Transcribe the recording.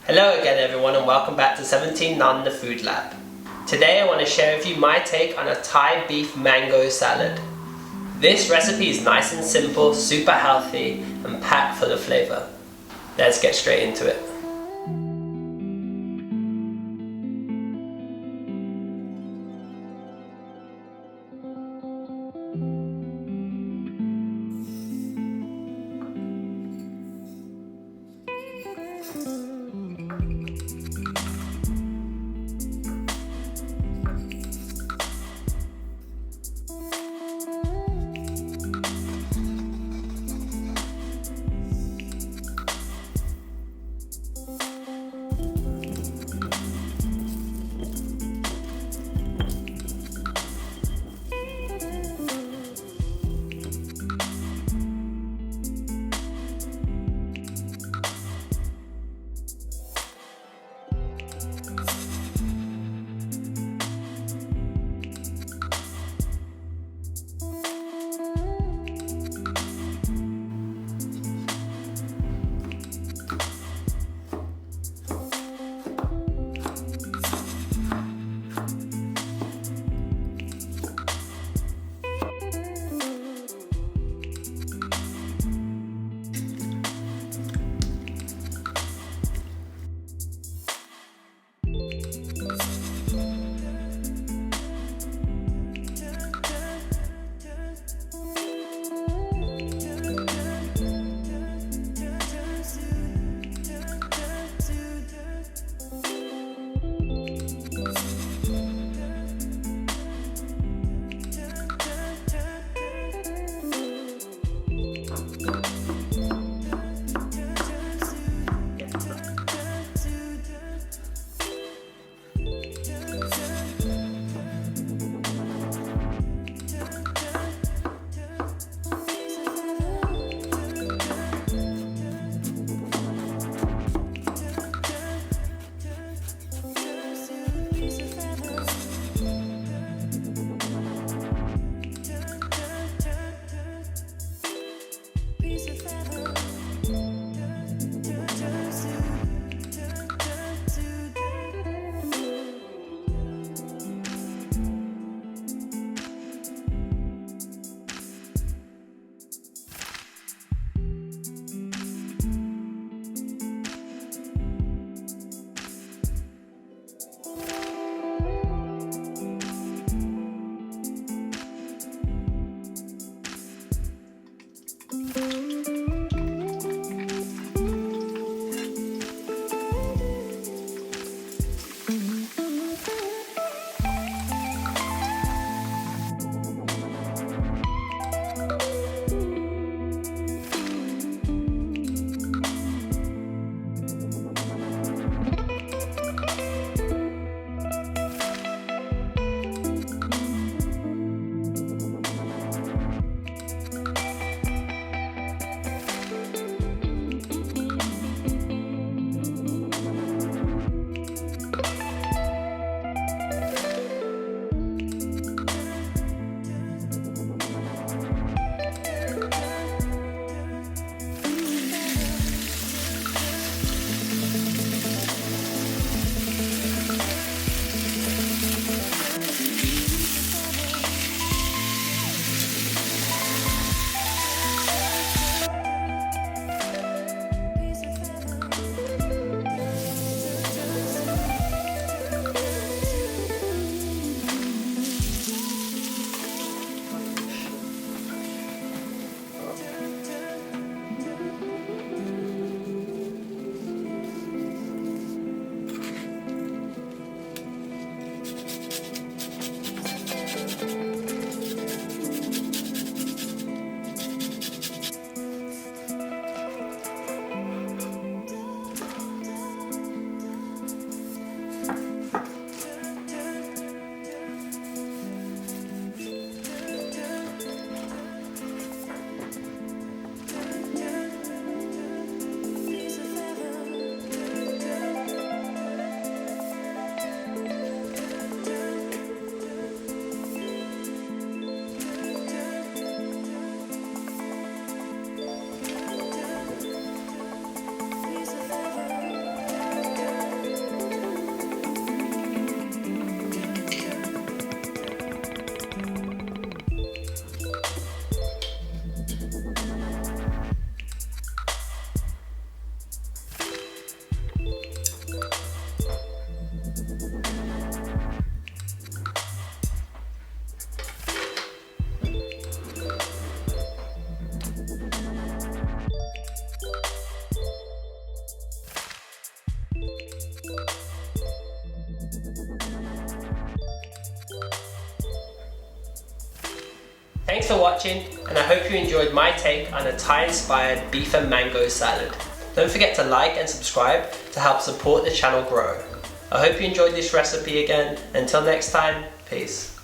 Hello again everyone and welcome back to 17 None the Food Lab. Today I want to share with you my take on a Thai beef mango salad. This recipe is nice and simple, super healthy and packed full of flavour. Let's get straight into it. Thanks for watching, and I hope you enjoyed my take on a Thai-inspired beef and mango salad. Don't forget to like and subscribe to help support the channel grow. I hope you enjoyed this recipe again. Until next time, peace.